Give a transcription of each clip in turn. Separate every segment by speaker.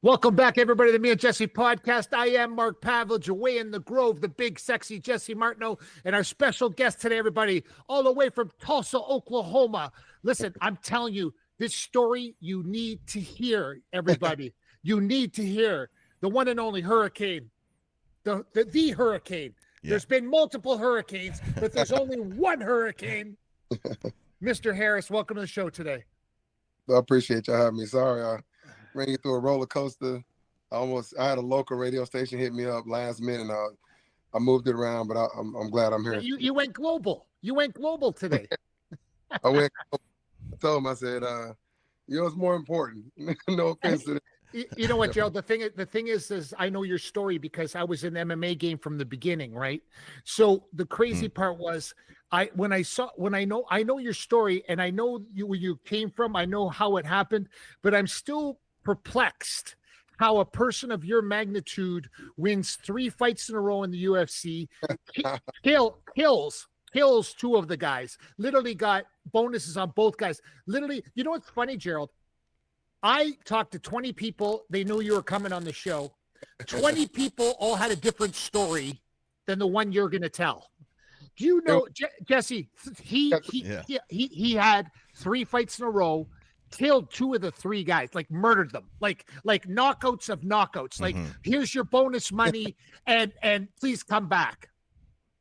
Speaker 1: Welcome back, everybody, to the Me and Jesse podcast. I am Mark Pavlich, away in the Grove, the big, sexy Jesse Martineau, and our special guest today, everybody, all the way from Tulsa, Oklahoma. Listen, I'm telling you, this story you need to hear, everybody. You need to hear the one and only Hurricane, the Hurricane. Yeah. There's been multiple hurricanes, but there's only one hurricane. Mr. Harris, welcome to the show today.
Speaker 2: I appreciate you having me. Sorry, I ran you through a roller coaster. I had a local radio station hit me up last minute. I moved it around, but I'm glad I'm here.
Speaker 1: You went global. You went global today.
Speaker 2: I went. I told him, I said, it's more important. No offense to that.
Speaker 1: You know what, Gerald? The thing is I know your story because I was in the MMA game from the beginning, right? So the crazy part was I know your story and I know where you came from. I know how it happened, but I'm still perplexed how a person of your magnitude wins 3 fights in a row in the UFC, kills 2 of the guys, literally got bonuses on both guys. Literally, you know what's funny, Gerald? I talked to 20 people. They knew you were coming on the show. 20 people all had a different story than the one you're going to tell. Do you know, Jesse, he had 3 fights in a row, killed 2 of the 3 guys, like murdered them, like knockouts of knockouts. Like, here's your bonus money and please come back.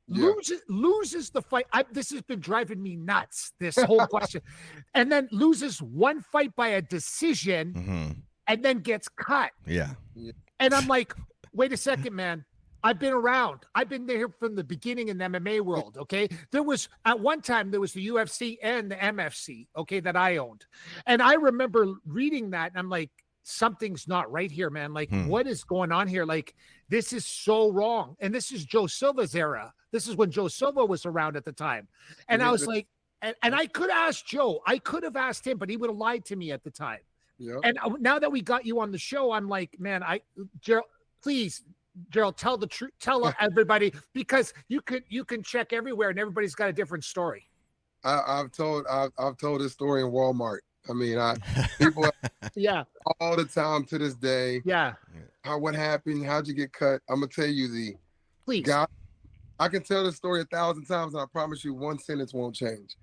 Speaker 1: Yeah. Loses the fight. This has been driving me nuts, this whole question. And then loses 1 fight by a decision and then gets cut.
Speaker 3: Yeah.
Speaker 1: And I'm like, wait a second, man. I've been around. I've been there from the beginning in the MMA world, okay? At one time, there was the UFC and the MFC, okay, that I owned. And I remember reading that, and I'm like, something's not right here, man. Like, what is going on here? Like, this is so wrong. And this is Joe Silva's era. This is when Joe Silva was around at the time. And I was like, and I could ask Joe. I could have asked him, but he would have lied to me at the time. Yeah. And now that we got you on the show, I'm like, man, Gerald, please, Gerald, tell the truth. Tell everybody, because you can check everywhere and everybody's got a different story.
Speaker 2: I've told this story in Walmart. I mean, people all the time to this day.
Speaker 1: Yeah.
Speaker 2: What happened? How'd you get cut? I'm gonna tell you
Speaker 1: please.
Speaker 2: God, I can tell this story 1,000 times, and I promise you, one sentence won't change.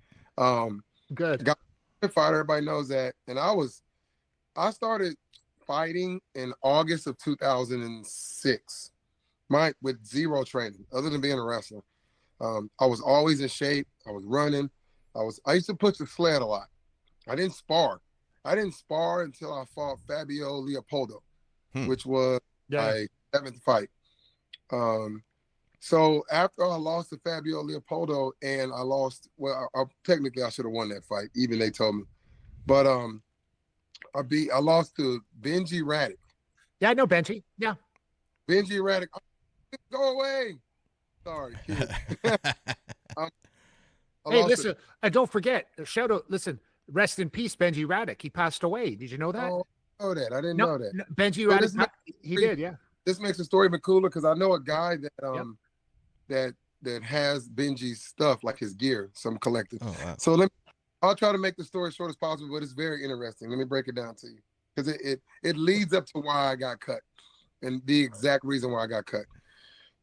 Speaker 1: Good.
Speaker 2: Got a fighter, everybody knows that. And I started fighting in August of 2006, with 0 training other than being a wrestler. I was always in shape. I was running. I used to push the sled a lot. I didn't spar until I fought Fabio Leopoldo, which was my 7th fight. So after I lost to Fabio Leopoldo and I lost, technically I should have won that fight, even they told me. But I lost to Benji Raddick.
Speaker 1: Yeah, I know Benji. Yeah.
Speaker 2: Benji Raddick. Go away. Sorry, kid.
Speaker 1: Hey, listen, don't forget, shout out, listen, rest in peace, Benji Raddick. He passed away. Did you know that?
Speaker 2: Oh, I know that. I didn't know that.
Speaker 1: No, Benji Raddick, he did, yeah.
Speaker 2: This makes the story even cooler because I know a guy that that has Benji's stuff, like his gear, some collected. Oh, wow. So I'll try to make the story as short as possible, but it's very interesting. Let me break it down to you because it leads up to why I got cut and the exact reason why I got cut.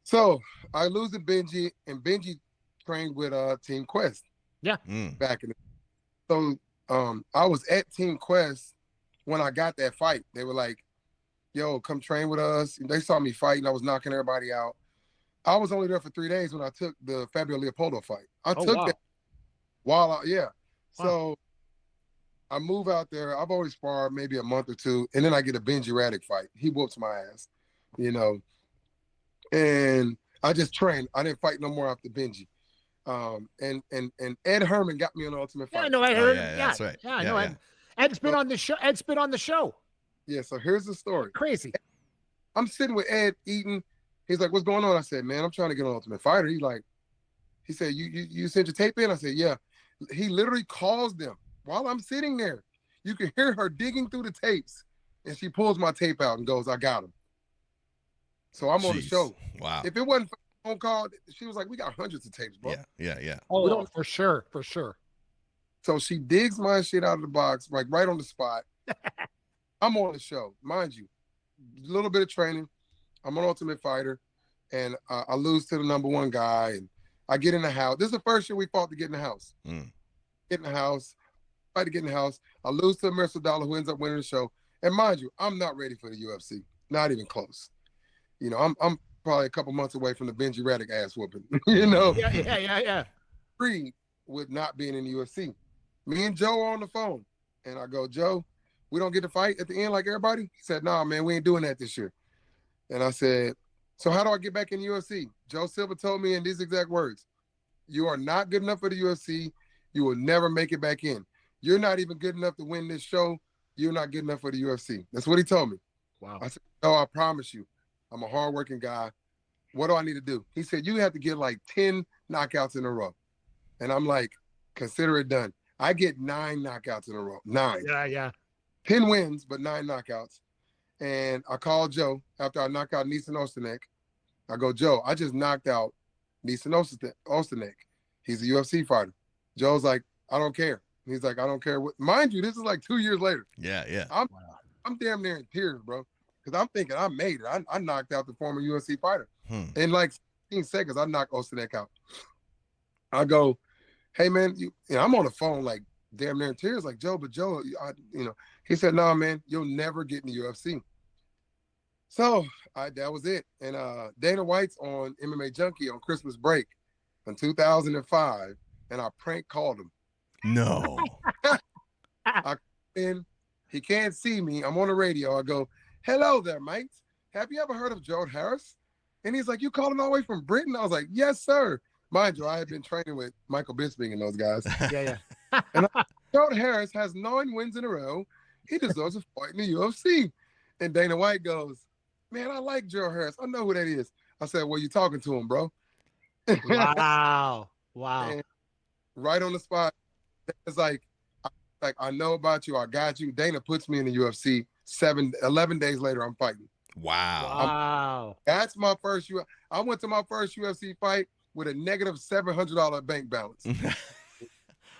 Speaker 2: So I lose to Benji, and Benji trained with Team Quest.
Speaker 1: Yeah.
Speaker 2: Back in the I was at Team Quest when I got that fight. They were like, yo, come train with us. And they saw me fighting. I was knocking everybody out. I was only there for 3 days when I took the Fabio Leopoldo fight. I took that while So I move out there. I've always sparred maybe a month or 2, and then I get a Benji Raddick fight. He whoops my ass, and I just trained. I didn't fight no more after Benji. And Ed Herman got me on the Ultimate Fighter.
Speaker 1: Yeah, no, I heard.
Speaker 3: That's right.
Speaker 1: Yeah, I know. Yeah. Ed's been on the show. Ed's been on the show.
Speaker 2: Yeah. So here's the story.
Speaker 1: Crazy.
Speaker 2: I'm sitting with Ed eating. He's like, "What's going on?" I said, "Man, I'm trying to get on Ultimate Fighter." He said, "You sent your tape in?" I said, "Yeah." He literally calls them while I'm sitting there. You can hear her digging through the tapes, and she pulls my tape out and goes, "I got him." So I'm on the show.
Speaker 3: Wow.
Speaker 2: If it wasn't for the phone call, she was like, "We got hundreds of tapes, bro."
Speaker 3: Yeah.
Speaker 1: Oh, for sure.
Speaker 2: So she digs my shit out of the box, right on the spot. I'm on the show, mind you. little bit of training. I'm an Ultimate Fighter, and I lose to the #1 guy, and I get in the house. This is the first year we fought to get in the house. Get in the house, fight to get in the house. I lose to Mr. Dollar, who ends up winning the show. And mind you, I'm not ready for the UFC, not even close. You know, I'm probably a couple months away from the Benji Reddick ass whooping. You know,
Speaker 1: Yeah.
Speaker 2: Free with not being in the UFC. Me and Joe are on the phone, and I go, Joe, we don't get to fight at the end like everybody? He said, nah, man, we ain't doing that this year. And I said, so how do I get back in the UFC? Joe Silva told me in these exact words, you are not good enough for the UFC. You will never make it back in. You're not even good enough to win this show. You're not good enough for the UFC. That's what he told me.
Speaker 1: Wow.
Speaker 2: I said, no, I promise you. I'm a hardworking guy. What do I need to do? He said, you have to get like 10 knockouts in a row. And I'm like, consider it done. I get 9 knockouts in a row. 9.
Speaker 1: Yeah.
Speaker 2: 10 wins, but 9 knockouts. And I called Joe after I knocked out Neeson Ostanek. I go, Joe, I just knocked out Neeson Ostanek. He's a UFC fighter. Joe's like, I don't care. He's like, I don't care what. Mind you, this is like 2 years later.
Speaker 3: Yeah.
Speaker 2: I'm damn near in tears, bro. Because I'm thinking I made it. I knocked out the former UFC fighter. In like 16 seconds, I knocked Ostanek out. I go, hey, man, I'm on the phone like damn near in tears, like, Joe, but Joe, he said, no, man, you'll never get in the UFC. So that was it. And Dana White's on MMA Junkie on Christmas break in 2005, and I prank called him.
Speaker 3: No.
Speaker 2: He can't see me. I'm on the radio. I go, hello there, mates. Have you ever heard of Gerald Harris? And he's like, you called him all the way from Britain? I was like, yes, sir. Mind you, I had been training with Michael Bisping and those guys.
Speaker 1: Yeah.
Speaker 2: And Gerald Harris has 9 wins in a row. He deserves a fight in the UFC. And Dana White goes, man, I like Gerald Harris. I know who that is. I said, well, you talking to him, bro.
Speaker 1: Wow.
Speaker 2: And right on the spot. It's like, I know about you. I got you. Dana puts me in the UFC. 11 days later, I'm fighting.
Speaker 3: Wow.
Speaker 2: That's my first UFC. I went to my first UFC fight with a negative $700 bank balance.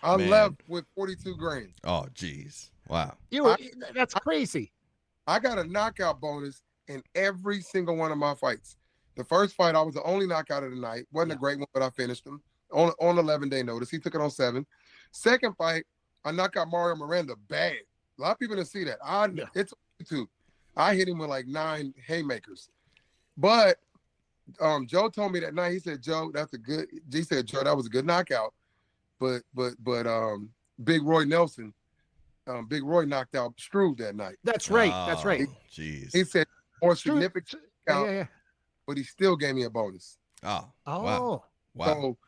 Speaker 2: I left with 42 grand.
Speaker 3: Oh, geez. Wow.
Speaker 1: That's crazy. I
Speaker 2: got a knockout bonus in every single one of my fights. The first fight, I was the only knockout of the night. Wasn't a great one, but I finished him on 11-day notice. He took it on 7. Second fight, I knocked out Mario Miranda bad. A lot of people didn't see that. It's on YouTube. I hit him with like 9 haymakers. But Joe told me that night, he said, Joe, Joe, that was a good knockout. But Big Roy Nelson, Big Roy knocked out Struve that night.
Speaker 1: That's right. That's right.
Speaker 3: Jeez.
Speaker 2: He said more significant knockout,
Speaker 1: Yeah.
Speaker 2: but he still gave me a bonus.
Speaker 3: Oh.
Speaker 1: Oh.
Speaker 3: Wow.
Speaker 2: So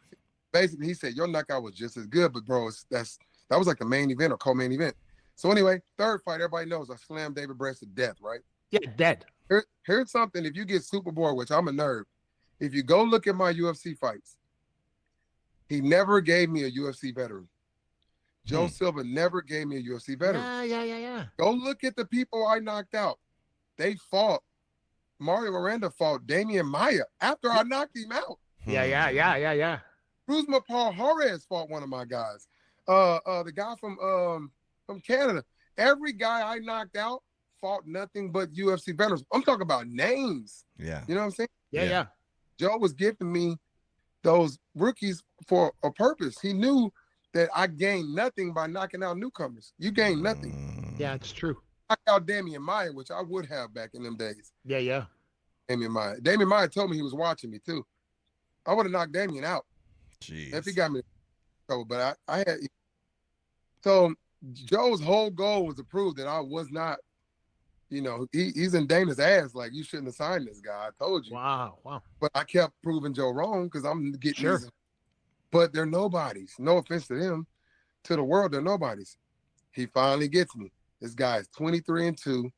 Speaker 2: basically, he said, your knockout was just as good, but bro, that was like the main event or co-main event. So anyway, third fight, everybody knows I slammed David Brest to death, right?
Speaker 1: Yeah, dead.
Speaker 2: Here's something. If you get super bored, which I'm a nerd, if you go look at my UFC fights, he never gave me a UFC veteran. Joe Silva never gave me a UFC veteran.
Speaker 1: Yeah.
Speaker 2: Go look at the people I knocked out. They fought. Mario Miranda fought Damian Maia after I knocked him out.
Speaker 1: Yeah.
Speaker 2: Cruzma Paul Juarez fought one of my guys. The guy from Canada. Every guy I knocked out fought nothing but UFC veterans. I'm talking about names.
Speaker 3: Yeah.
Speaker 2: You know what I'm saying?
Speaker 1: Yeah.
Speaker 2: Joe was giving me those rookies for a purpose. He knew that I gained nothing by knocking out newcomers. You gain nothing.
Speaker 1: Yeah, it's true.
Speaker 2: Knocked out Damian Maia, which I would have back in them days.
Speaker 1: Yeah.
Speaker 2: Damian Maia told me he was watching me too. I would have knocked Damian out.
Speaker 3: Jeez.
Speaker 2: If he got me in trouble. But I had. So Joe's whole goal was to prove that I was not, he's in Dana's ass. Like, you shouldn't have signed this guy. I told you.
Speaker 1: Wow.
Speaker 2: But I kept proving Joe wrong because I'm getting these. But they're nobodies. No offense to them. To the world, they're nobodies. He finally gets me. This guy is 23-2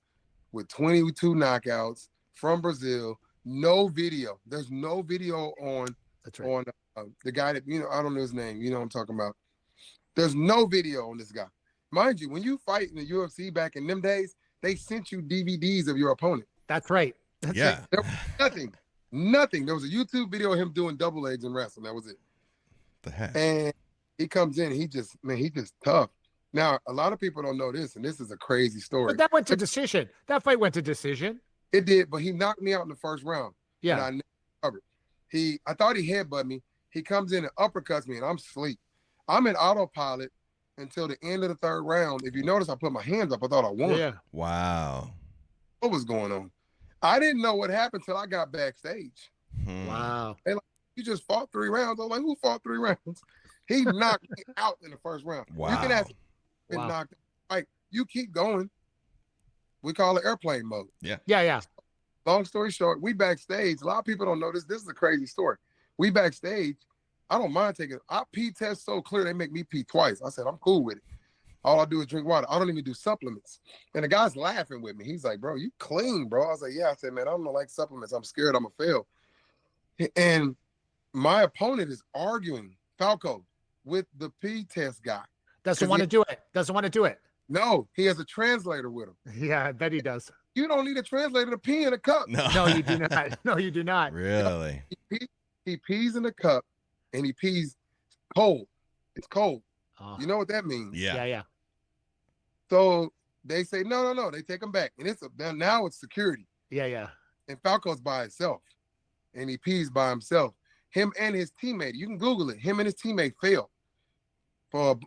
Speaker 2: with 22 knockouts from Brazil. No video. There's no video on the guy that, I don't know his name. You know what I'm talking about. There's no video on this guy. Mind you, when you fight in the UFC back in them days, they sent you DVDs of your opponent.
Speaker 1: That's right.
Speaker 3: Yeah.
Speaker 2: There was nothing. There was a YouTube video of him doing double legs and wrestling. That was it.
Speaker 3: The heck?
Speaker 2: And he comes in, he's just tough. Now, a lot of people don't know this, and this is a crazy story.
Speaker 1: But that went to decision. That fight went to decision.
Speaker 2: It did, but he knocked me out in the first round.
Speaker 1: Yeah.
Speaker 2: And I never recovered. I thought he headbutted me. He comes in and uppercuts me, and I'm asleep. I'm in autopilot until the end of the third round. If you notice, I put my hands up. I thought I won.
Speaker 1: Yeah.
Speaker 3: Wow.
Speaker 2: What was going on? I didn't know what happened until I got backstage.
Speaker 1: Wow.
Speaker 2: They like, you just fought 3 rounds. I was like, who fought 3 rounds? He knocked me out in the first round.
Speaker 3: Wow.
Speaker 2: You can ask been knocked out. Like, you keep going. We call it airplane mode.
Speaker 1: Yeah.
Speaker 2: Long story short, we backstage. A lot of people don't know this. This is a crazy story. We backstage. I don't mind taking it. I pee test so clear they make me pee twice. I said, I'm cool with it. All I do is drink water. I don't even do supplements. And the guy's laughing with me. He's like, bro, you clean, bro. I was like, yeah. I said, man, I don't like supplements. I'm scared I'm going to fail. And my opponent is arguing, Falco, with the pee test guy.
Speaker 1: Doesn't want to do it.
Speaker 2: No, he has a translator with him.
Speaker 1: Yeah, I bet he does.
Speaker 2: You don't need a translator to pee in a cup.
Speaker 1: No, you do not. No, you do not.
Speaker 3: Really?
Speaker 2: He pees in a cup, and he pees cold. It's cold.
Speaker 1: Oh.
Speaker 2: You know what that means?
Speaker 1: Yeah.
Speaker 2: So they say, no. They take him back. And now it's security.
Speaker 1: Yeah.
Speaker 2: And Falco's by himself. And he pees by himself. Him and his teammate, you can Google it. Him and his teammate failed for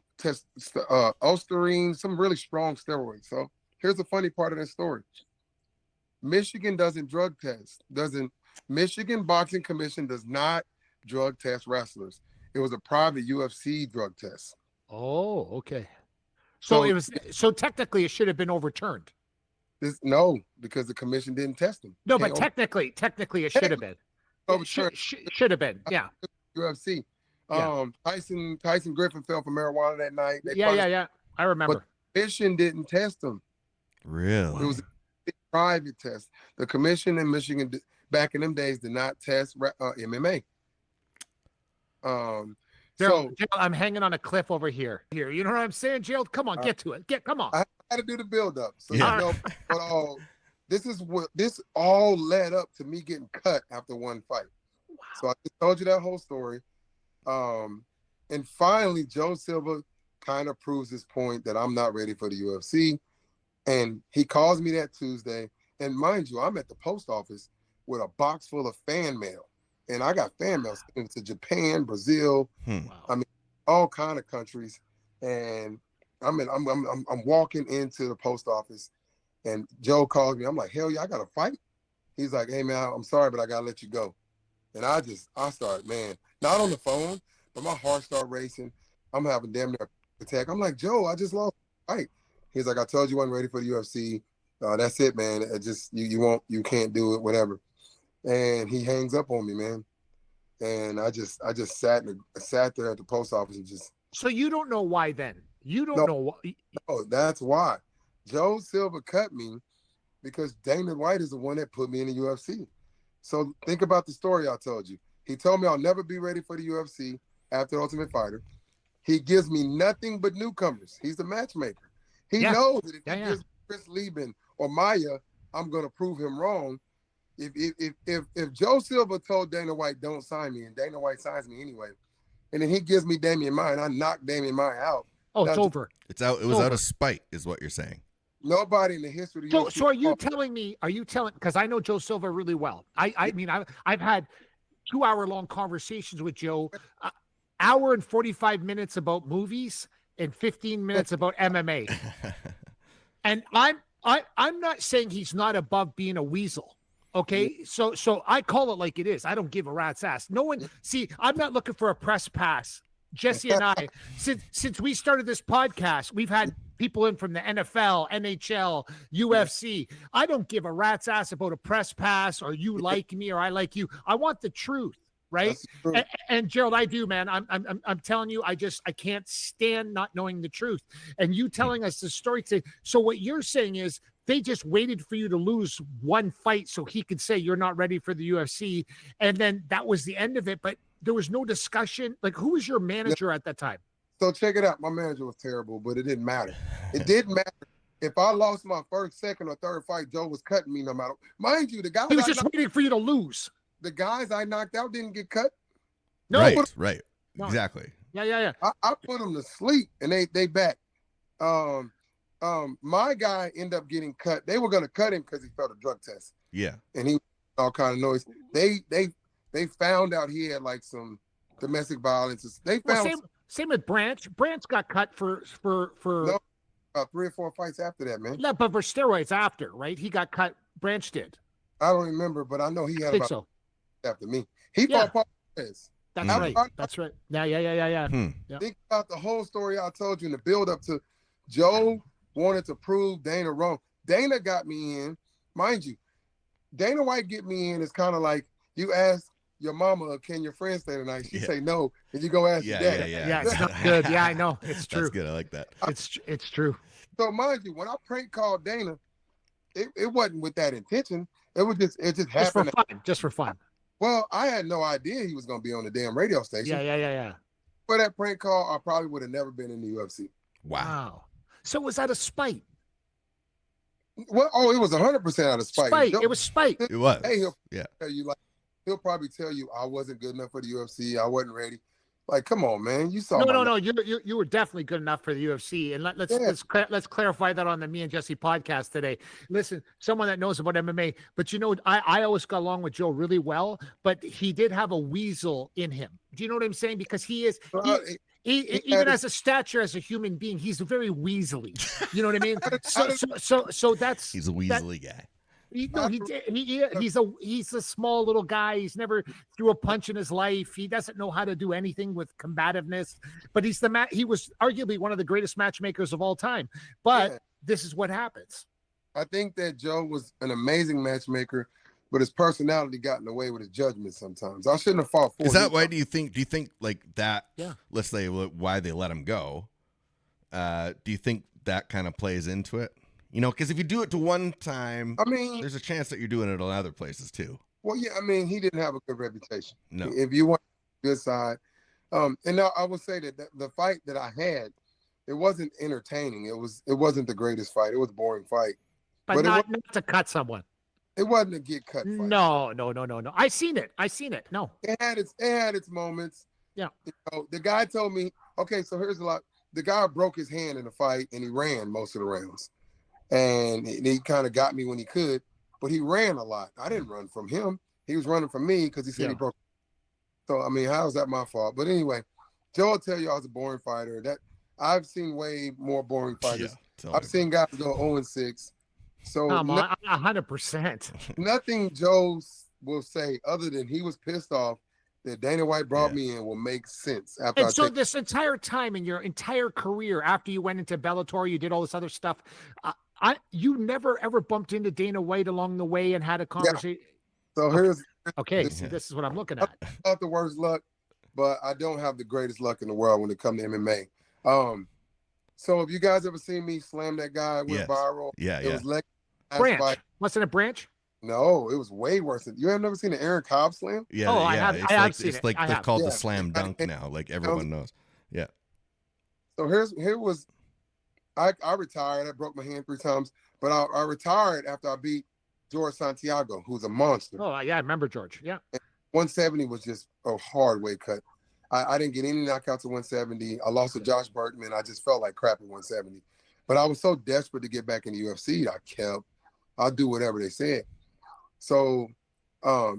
Speaker 2: Osterine, some really strong steroids. So here's the funny part of that story. Michigan doesn't drug test. Michigan Boxing Commission does not drug test wrestlers. It was a private UFC drug test.
Speaker 1: Oh, okay. So technically it should have been overturned.
Speaker 2: No, because the commission didn't test him.
Speaker 1: No, but technically it should have been. Should have been. Yeah.
Speaker 2: UFC.
Speaker 1: Yeah.
Speaker 2: Tyson Griffin fell for marijuana that night.
Speaker 1: Yeah. I remember.
Speaker 2: But the commission didn't test him.
Speaker 3: Really?
Speaker 2: It was a private test. The commission in Michigan back in them days did not test MMA.
Speaker 1: Gerald, I'm hanging on a cliff over here. You know what I'm saying, Gerald? Come on, get to it. Come on.
Speaker 2: I had to do the build up. So
Speaker 3: Yeah.
Speaker 2: you know, but this all led up to me getting cut after one fight.
Speaker 1: Wow.
Speaker 2: So I just told you that whole story. And finally, Joe Silva kind of proves his point that I'm not ready for the UFC. And he calls me that Tuesday. And mind you, I'm at the post office with a box full of fan mail. And I got fan mail to Japan, Brazil,
Speaker 1: Wow.
Speaker 2: I mean, all kind of countries. And I'm walking into the post office, and Joe calls me. I'm like, hell yeah, I got to fight. He's like, hey man, I'm sorry, but I gotta let you go. And I start, man, not on the phone, but my heart started racing. I'm having damn near attack. I'm like, Joe, I just lost the fight. He's like, I told you I wasn't ready for the UFC. That's it, man. It just you can't do it, whatever. And he hangs up on me, man. And I just sat there at the post office and just.
Speaker 1: So you don't know why then? You don't know why?
Speaker 2: No, that's why. Joe Silva cut me because Dana White is the one that put me in the UFC. So think about the story I told you. He told me I'll never be ready for the UFC after Ultimate Fighter. He gives me nothing but newcomers. He's the matchmaker. He knows that if he gives Chris Lieben or Maya, I'm going to prove him wrong. If Joe Silva told Dana White don't sign me, and Dana White signs me anyway, and then he gives me Damian Maia, and I knock Damian Maia out.
Speaker 1: Oh, it's over.
Speaker 3: It was out of spite, is what you're saying.
Speaker 2: Nobody in the history of the UFC.
Speaker 1: So are you telling me? Because I know Joe Silva really well. I mean, I've had 2-hour-long conversations with Joe, hour and 45 minutes about movies and 15 minutes about MMA. And I'm not saying he's not above being a weasel. Okay, so I call it like it is. I don't give a rat's ass. No one, see, I'm not looking for a press pass. Jesse and I, since we started this podcast, we've had people in from the NFL, NHL, UFC. I don't give a rat's ass about a press pass or you like me or I like you. I want the truth, right? And Gerald, I do, man. I'm telling you, I can't stand not knowing the truth. And you telling us the story today. So what you're saying is, they just waited for you to lose one fight so he could say you're not ready for the UFC. And then that was the end of it. But there was no discussion. Like, who was your manager at that time?
Speaker 2: So check it out. My manager was terrible, but it didn't matter. It didn't matter. If I lost my first, second, or third fight, Joe was cutting me no matter. Mind you, the guys
Speaker 1: he was just waiting for you to lose.
Speaker 2: The guys I knocked out didn't get cut.
Speaker 1: No.
Speaker 3: Right. No. Exactly.
Speaker 1: Yeah.
Speaker 2: I put them to sleep, and they back. My guy ended up getting cut. They were gonna cut him because he failed a drug test.
Speaker 3: Yeah.
Speaker 2: And he all kind of noise. They found out he had like some domestic violence. They found
Speaker 1: same with Branch. Branch got cut for
Speaker 2: no, about 3 or 4 fights after that, man.
Speaker 1: no, but for steroids after, right? He got cut. Branch did.
Speaker 2: I don't remember, but I know he
Speaker 1: I
Speaker 2: had
Speaker 1: think
Speaker 2: about
Speaker 1: so.
Speaker 2: after me. He
Speaker 1: Yeah.
Speaker 2: fought Paul Perez.
Speaker 1: That's
Speaker 3: Mm.
Speaker 1: right. That's right. Yeah. Yeah.
Speaker 2: Think about the whole story I told you in the build up to Joe wanted to prove Dana wrong. Dana got me in, mind you. Dana White get me in is kind of like you ask your mama, can your friend stay tonight? She say no, and you go ask your dad.
Speaker 1: Yeah, it's not good. Yeah, I know. It's true.
Speaker 3: That's good. I like that.
Speaker 1: It's true.
Speaker 2: So mind you, when I prank called Dana, it wasn't with that intention. It just happened.
Speaker 1: Just for fun.
Speaker 2: Well, I had no idea he was gonna be on the damn radio station.
Speaker 1: Yeah.
Speaker 2: For that prank call, I probably would have never been in the UFC.
Speaker 3: Wow.
Speaker 1: So was that a spite?
Speaker 2: Well, it was 100% out of spite.
Speaker 1: It was spite.
Speaker 3: It was.
Speaker 2: Hey, he'll
Speaker 3: Yeah.
Speaker 2: tell you he'll probably tell you I wasn't good enough for the UFC. I wasn't ready. Like, come on, man. You saw
Speaker 1: No. You were definitely good enough for the UFC, and let's clarify that on the Me and Jesse podcast today. Listen, someone that knows about MMA, but I always got along with Joe really well, but he did have a weasel in him. Do you know what I'm saying? Because he is even as a stature as a human being, he's very weaselly. You know what I mean? So that's
Speaker 3: he's a weaselly guy.
Speaker 1: He's a small little guy. He's never threw a punch in his life. He doesn't know how to do anything with combativeness. But he was arguably one of the greatest matchmakers of all time. But this is what happens.
Speaker 2: I think that Joe was an amazing matchmaker, but his personality got in the way with his judgment sometimes. I shouldn't have fought for.
Speaker 3: Is that why? Do you think like that?
Speaker 1: Yeah.
Speaker 3: Let's say why they let him go. Do you think that kind of plays into it? Because if you do it to one time,
Speaker 2: I mean,
Speaker 3: there's a chance that you're doing it on other places too.
Speaker 2: Well, yeah, I mean, he didn't have a good reputation.
Speaker 3: No.
Speaker 2: If you want good side, and now I will say that the fight that I had, it wasn't entertaining. It wasn't the greatest fight. It was a boring fight.
Speaker 1: But not to cut someone.
Speaker 2: It wasn't a get cut fight.
Speaker 1: No. I seen it. No.
Speaker 2: It had its moments.
Speaker 1: Yeah.
Speaker 2: The guy told me, okay, so here's a lot. The guy broke his hand in the fight and he ran most of the rounds. And he kind of got me when he could, but he ran a lot. I didn't run from him. He was running from me because he said he broke. So, I mean, how is that my fault? But anyway, Joe will tell you I was a boring fighter. That I've seen way more boring fighters. I've seen guys go 0-6. So
Speaker 1: 100%.
Speaker 2: Nothing Joe will say other than he was pissed off that Dana White brought me in will make sense.
Speaker 1: This entire time in your entire career, after you went into Bellator, you did all this other stuff. You never ever bumped into Dana White along the way and had a conversation.
Speaker 2: Yeah. So here's
Speaker 1: this is what I'm looking at.
Speaker 2: Not the worst luck, but I don't have the greatest luck in the world when it comes to MMA. So have you guys ever seen me slam that guy? Went viral.
Speaker 3: Yeah,
Speaker 2: it was
Speaker 1: Branch.
Speaker 2: Fight.
Speaker 1: Wasn't it Branch?
Speaker 2: No, it was way worse. You have never seen an Aaron Cobb slam?
Speaker 3: Yeah.
Speaker 1: I have seen it.
Speaker 3: It's like they're called the slam dunk now. Like everyone knows. Yeah.
Speaker 2: So here was. I retired. I broke my hand 3 times, but I retired after I beat George Santiago, who's a monster.
Speaker 1: Oh, yeah, I remember George. Yeah.
Speaker 2: 170 was just a hard weight cut. I didn't get any knockouts at 170. I lost to Josh Burtman. I just felt like crap at 170. But I was so desperate to get back in the UFC, I'll do whatever they said. So I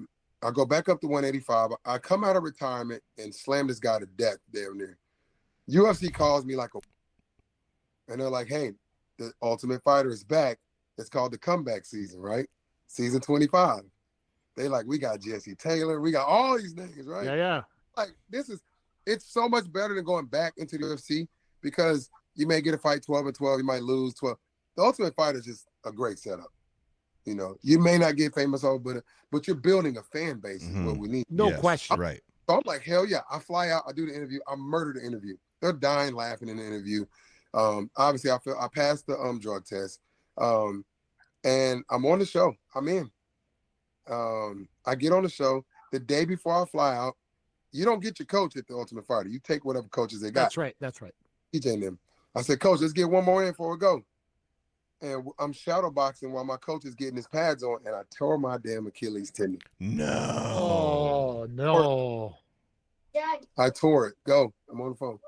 Speaker 2: go back up to 185. I come out of retirement and slam this guy to death damn near. UFC calls me and they're like, hey, the Ultimate Fighter is back. It's called the comeback season, right? Season 25. They like, we got Jesse Taylor. We got all these niggas, right?
Speaker 1: Yeah.
Speaker 2: Like, it's so much better than going back into the UFC because you may get a fight 12-12. You might lose 12. The Ultimate Fighter is just a great setup. You may not get famous over, but you're building a fan base is what we need.
Speaker 1: No question.
Speaker 3: Right.
Speaker 2: So I'm like, hell yeah. I fly out. I do the interview. I murder the interview. They're dying laughing in the interview. Obviously, I passed the drug test, and I'm on the show. I'm in. I get on the show the day before I fly out. You don't get your coach at the Ultimate Fighter. You take whatever coaches they got.
Speaker 1: That's right.
Speaker 2: TJ and them. I said, Coach, let's get one more in before we go. And I'm shadow boxing while my coach is getting his pads on, and I tore my damn Achilles tendon.
Speaker 3: No.
Speaker 1: Oh no.
Speaker 2: I tore it. Go. I'm on the phone.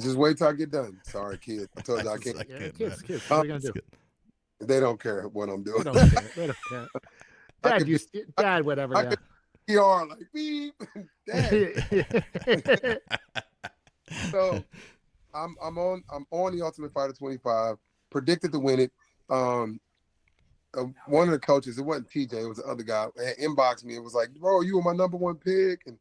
Speaker 2: Just wait till I get done. Sorry, kids. I told you I
Speaker 3: It's
Speaker 2: can't.
Speaker 3: like
Speaker 1: Yeah,
Speaker 3: it,
Speaker 1: kids,
Speaker 3: man.
Speaker 1: kids. What are we gonna
Speaker 3: It's
Speaker 1: do?
Speaker 3: good.
Speaker 2: They don't care what I'm
Speaker 1: They
Speaker 2: doing.
Speaker 1: don't care. They don't care.
Speaker 2: I
Speaker 1: Dad,
Speaker 2: could
Speaker 1: you,
Speaker 2: be-
Speaker 1: Dad, whatever.
Speaker 2: I
Speaker 1: Yeah.
Speaker 2: could PR like beep, Dad. So I'm on the Ultimate Fighter 25. Predicted to win it. One of the coaches, it wasn't TJ, it was the other guy, had inboxed me. It was like, bro, you were my number one pick. And,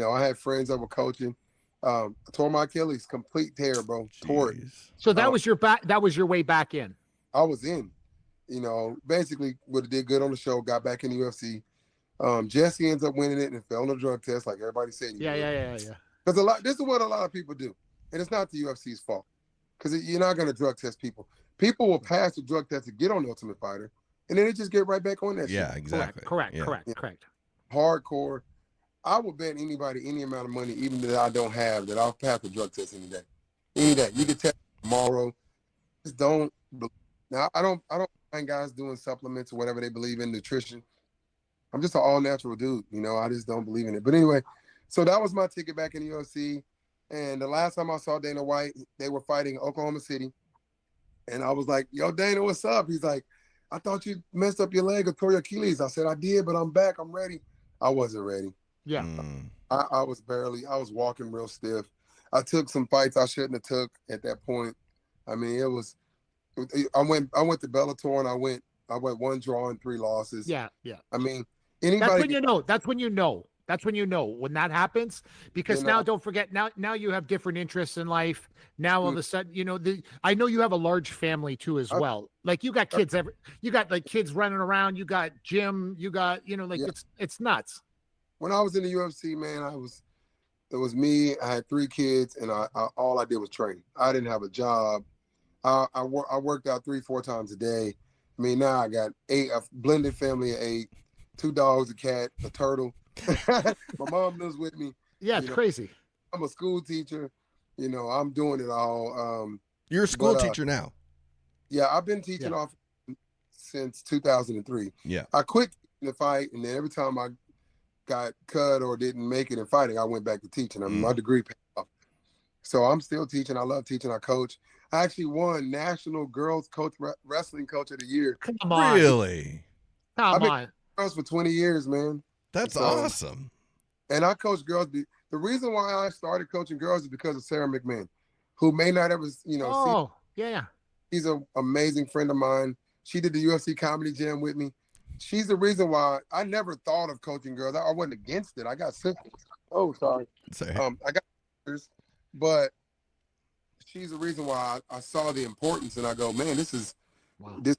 Speaker 2: I had friends that were coaching. Tore my Achilles, complete tear, bro. Tore it.
Speaker 3: Jeez.
Speaker 1: So that was your back. That was your way back in.
Speaker 2: I was in, basically would have did good on the show, got back in the UFC. Jesse ends up winning it and fell on a drug test, like everybody said.
Speaker 1: Yeah.
Speaker 2: Because this is what a lot of people do. And it's not the UFC's fault. Because you're not going to drug test people. People will pass the drug test to get on the Ultimate Fighter, and then they just get right back on that
Speaker 3: Yeah,
Speaker 2: shit.
Speaker 3: exactly.
Speaker 1: Correct.
Speaker 3: Yeah.
Speaker 1: Correct.
Speaker 2: Hardcore. I would bet anybody any amount of money, even that I don't have, that I'll pass the drug test any day. Any day. You can test tomorrow. Just don't. Now, I don't find guys doing supplements or whatever they believe in, nutrition. I'm just an all-natural dude. I just don't believe in it. But anyway, so that was my ticket back in the UFC. And the last time I saw Dana White, they were fighting Oklahoma City. And I was like, yo, Dana, what's up? He's like, I thought you messed up your leg or tore your Achilles. I said, I did, but I'm back. I'm ready. I wasn't ready.
Speaker 1: Yeah.
Speaker 2: I was walking real stiff. I took some fights I shouldn't have took at that point. I mean, I went to Bellator and I went one draw and 3 losses.
Speaker 1: Yeah.
Speaker 2: I mean, anybody.
Speaker 1: That's when you know. That's when you know when that happens, because now don't forget, now you have different interests in life. Now all of a sudden, I know you have a large family too as well. Like you got kids you got like kids running around, you got gym, you got, it's nuts.
Speaker 2: When I was in the UFC, man, it was me. I had 3 kids and I all I did was train. I didn't have a job. I worked out 3-4 times a day. I mean, now I got a blended family of 8, 2 dogs, a cat, a turtle. My mom lives with me.
Speaker 1: Yeah, it's crazy.
Speaker 2: I'm a school teacher. I'm doing it all.
Speaker 3: You're a school teacher now.
Speaker 2: Yeah, I've been teaching off since 2003.
Speaker 3: Yeah.
Speaker 2: I quit the fight, and then every time I got cut or didn't make it in fighting, I went back to teaching. I mean, my degree paid off. So I'm still teaching. I love teaching. I coach. I actually won National Girls Wrestling Coach of the Year.
Speaker 1: Come on.
Speaker 3: Really?
Speaker 1: Come on.
Speaker 2: Girls for 20 years, man.
Speaker 3: That's awesome.
Speaker 2: And I coach girls. The reason why I started coaching girls is because of Sarah McMahon, who may not ever,
Speaker 1: Oh, yeah.
Speaker 2: She's an amazing friend of mine. She did the UFC Comedy Jam with me. She's the reason why I never thought of coaching girls. I wasn't against it. I got sisters. Oh, sorry. I got sisters, but she's the reason why I saw the importance, and I go, man, this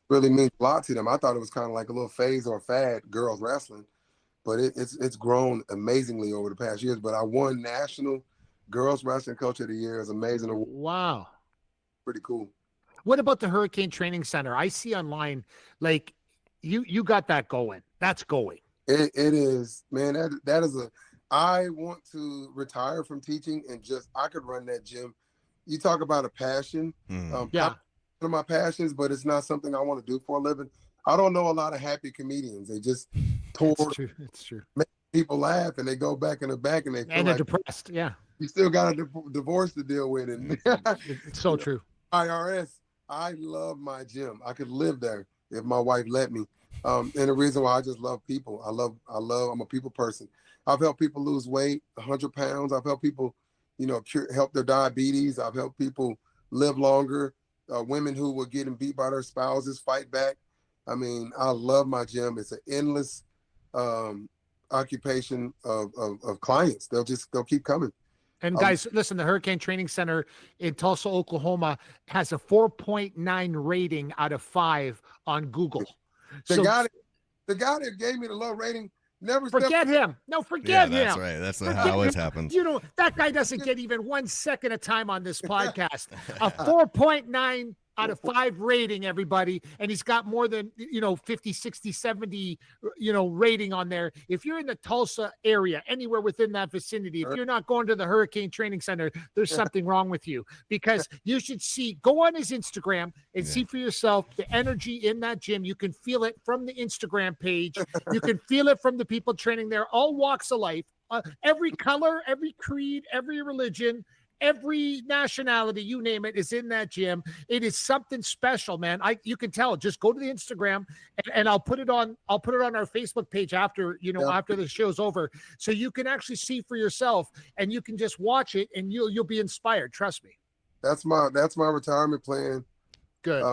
Speaker 2: really means a lot to them. I thought it was kind of like a little phase or fad, girls wrestling, but it's grown amazingly over the past years. But I won National Girls Wrestling Coach of the Year. It's amazing.
Speaker 1: Wow.
Speaker 2: Pretty cool.
Speaker 1: What about the Hurricane Training Center? I see online, like you got that going. That's going.
Speaker 2: It is, man. That is I want to retire from teaching and I could run that gym. You talk about a passion. One of my passions, but it's not something I want to do for a living. I don't know a lot of happy comedians. They just
Speaker 1: It's true.
Speaker 2: Make people laugh and they go back in the back and
Speaker 1: they're depressed. Yeah.
Speaker 2: You still got a divorce to deal with. And
Speaker 1: it's so true.
Speaker 2: IRS. I love my gym. I could live there if my wife let me. And the reason why I just love people. I'm a people person. I've helped people lose weight, 100 pounds. I've helped people, help their diabetes. I've helped people live longer. Women who were getting beat by their spouses fight back. I mean, I love my gym. It's an endless occupation of clients. They'll keep coming.
Speaker 1: And guys, listen, the Hurricane Training Center in Tulsa, Oklahoma has a 4.9 rating out of 5 on Google.
Speaker 2: The guy that gave me the low rating never
Speaker 1: forget him. No, forget him.
Speaker 3: That's right. That's how it always happens.
Speaker 1: That guy doesn't get even 1 second of time on this podcast. A 4.9 out of 5 rating, everybody. And he's got more than, 50, 60, 70, rating on there. If you're in the Tulsa area, anywhere within that vicinity, if you're not going to the Hurricane Training Center, there's something wrong with you, because you should go on his Instagram and see for yourself the energy in that gym. You can feel it from the Instagram page. You can feel it from the people training there, all walks of life, every color, every creed, every religion. every nationality, you name it, is in that gym. It is something special, man. You can tell. Just go to the Instagram, and I'll put it on our Facebook page after after the show's over, so you can actually see for yourself, and you can just watch it, and you'll be inspired. Trust me.
Speaker 2: That's my retirement plan.
Speaker 1: Good.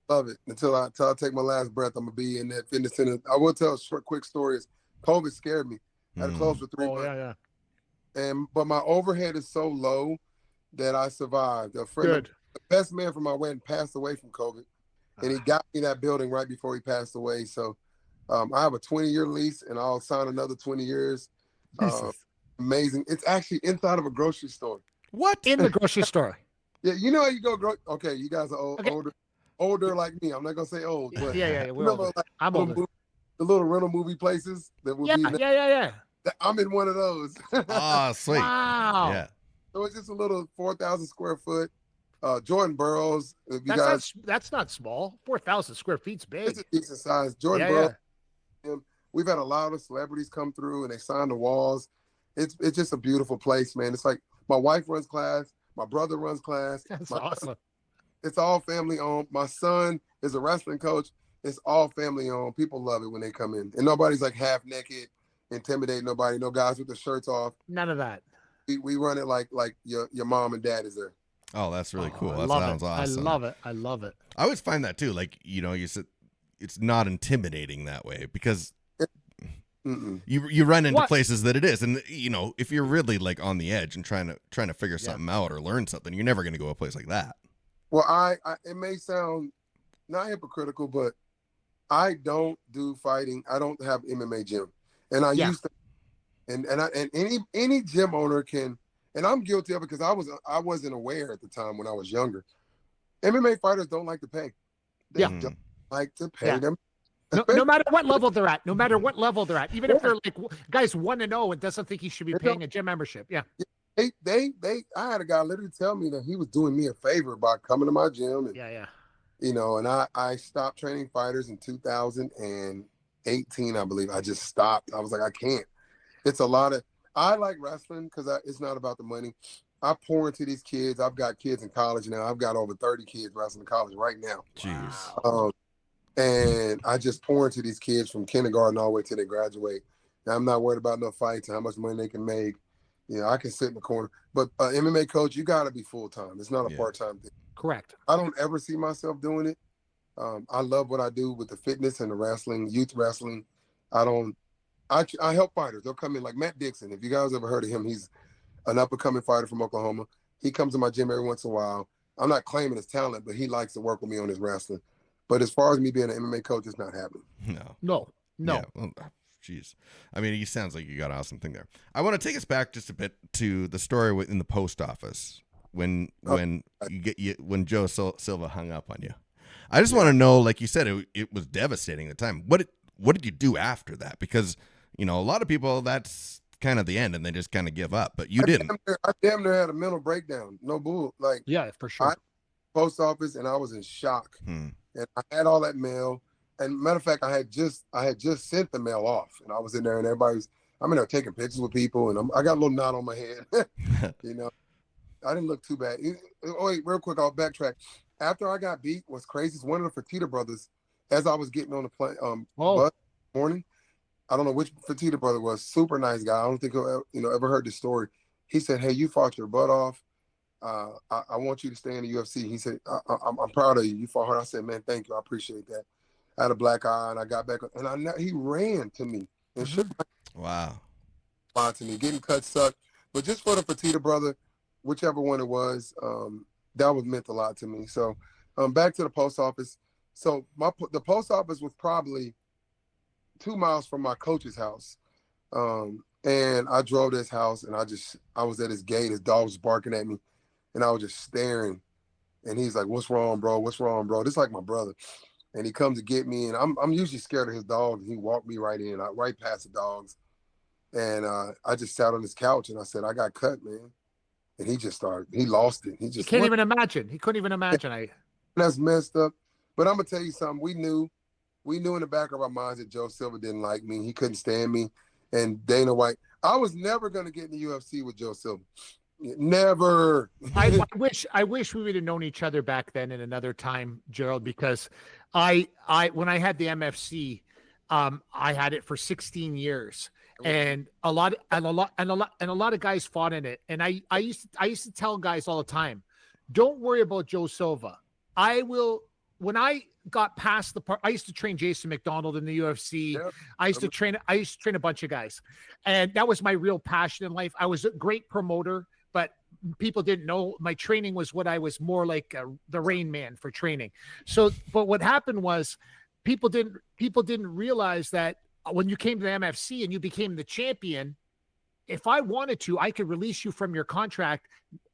Speaker 2: Love it. Until I take my last breath, I'm gonna be in that fitness center. I will tell a short, quick story. Is COVID scared me. I had to close for 3 months.
Speaker 1: Yeah.
Speaker 2: But my overhead is so low that I survived. A friend,
Speaker 1: Good.
Speaker 2: the best man from my wedding, passed away from COVID, and he got me that building right before he passed away. So I have a 20-year lease, and I'll sign another 20 years. Amazing. It's actually inside of a grocery store.
Speaker 3: What?
Speaker 1: In the grocery store?
Speaker 2: Yeah, you know how you go. Okay, you guys are older like me. I'm not gonna say old, but
Speaker 1: yeah. We're older.
Speaker 2: Like
Speaker 1: I'm older.
Speaker 2: The little rental movie places that would be.
Speaker 1: Yeah.
Speaker 2: I'm in one of those.
Speaker 3: Oh, sweet.
Speaker 1: Wow.
Speaker 3: Yeah.
Speaker 2: So it's just a little 4,000 square foot. Jordan Burroughs.
Speaker 1: That's not small. 4,000 square feet's big.
Speaker 2: It's a decent size. Jordan Burroughs. We've had a lot of celebrities come through and they sign the walls. It's just a beautiful place, man. It's like my wife runs class. My brother runs class.
Speaker 1: That's awesome.
Speaker 2: It's all family owned. My son is a wrestling coach. It's all family owned. People love it when they come in. And nobody's like half naked, intimidating nobody. No guys with their shirts off.
Speaker 1: None of that.
Speaker 2: We run it like your mom and dad is there.
Speaker 3: Oh, that's really cool. That
Speaker 1: sounds
Speaker 3: awesome.
Speaker 1: I love it.
Speaker 3: I always find that too. Like, you said it's not intimidating that way because you run into places that it is. And if you're really like on the edge and trying to figure something out or learn something, you're never going to go a place like that.
Speaker 2: Well, it may sound not hypocritical, but I don't do fighting. I don't have MMA gym, and I used to. And any gym owner can, and I'm guilty of it because I wasn't aware at the time when I was younger. MMA fighters don't like to pay. They don't like to pay them.
Speaker 1: No matter what level they're at, even if they're like guys 1-0 and doesn't think he should be paying a gym membership. Yeah.
Speaker 2: I had a guy literally tell me that he was doing me a favor by coming to my gym. And, and I stopped training fighters in 2018, I believe. I just stopped. I was like, I can't. It's a lot of, I like wrestling because it's not about the money. I pour into these kids. I've got kids in college now. I've got over 30 kids wrestling in college right now.
Speaker 3: Jeez.
Speaker 2: And I just pour into these kids from kindergarten all the way till they graduate. And I'm not worried about no fights and how much money they can make. I can sit in the corner. But MMA coach, you got to be full-time. It's not a part-time thing.
Speaker 1: Correct.
Speaker 2: I don't ever see myself doing it. I love what I do with the fitness and the wrestling, youth wrestling. I help fighters. They'll come in like Matt Dixon. If you guys ever heard of him, he's an up-and-coming fighter from Oklahoma. He comes to my gym every once in a while. I'm not claiming his talent, but he likes to work with me on his wrestling. But as far as me being an MMA coach, it's not happening.
Speaker 1: No.
Speaker 3: Yeah, well, jeez. I mean, he sounds like you got an awesome thing there. I want to take us back just a bit to the story in the post office when Joe Silva hung up on you. I just want to know, like you said, it was devastating at the time. What did you do after that? Because a lot of people, that's kind of the end, and they just kind of give up. But you didn't.
Speaker 2: I damn near had a mental breakdown. No bull. Like,
Speaker 1: yeah, for sure.
Speaker 2: Post office, and I was in shock. And I had all that mail. And matter of fact, I had just sent the mail off, and I was in there, and I'm in there taking pictures with people, and I got a little knot on my head. I didn't look too bad. Wait, real quick, I'll backtrack. After I got beat, what's crazy is one of the Fertitta brothers, as I was getting on the plane, bus morning, I don't know which Fertitta brother was, super nice guy. I don't think he'll ever heard this story. He said, "Hey, you fought your butt off. I want you to stay in the UFC." He said, I'm proud of you. You fought hard. I said, "Man, thank you. I appreciate that." I had a black eye, and I got back, and he ran to me and shook
Speaker 3: my
Speaker 2: to me. Getting cut sucked, but just for the Fertitta brother, whichever one it was, that was meant a lot to me. So, back to the post office. So the post office was probably 2 miles from my coach's house, and I drove to his house, and I was at his gate. His dog was barking at me, and I was just staring. And he's like, "What's wrong, bro? What's wrong, bro?" This is like my brother. And he comes to get me, and I'm usually scared of his dogs. He walked me right in, right past the dogs. And I just sat on his couch, and I said, "I got cut, man." And he lost it. He
Speaker 1: can't even imagine. He couldn't even imagine.
Speaker 2: That's messed up. But I'm going to tell you something. We knew in the back of our minds that Joe Silva didn't like me. He couldn't stand me. And Dana White, I was never going to get in the UFC with Joe Silva. Never.
Speaker 1: I wish we would have known each other back then in another time, Gerald, because when I had the MFC, I had it for 16 years. And a lot of guys fought in it. And I used to tell guys all the time, don't worry about Joe Silva. When I got past the part, I used to train Jason McDonald in the UFC.
Speaker 2: Yep.
Speaker 1: I used to train a bunch of guys. And that was my real passion in life. I was a great promoter, but people didn't know my training was what I was more like the Rain Man for training. So, but what happened was people didn't realize that when you came to the MFC and you became the champion, if I wanted to, I could release you from your contract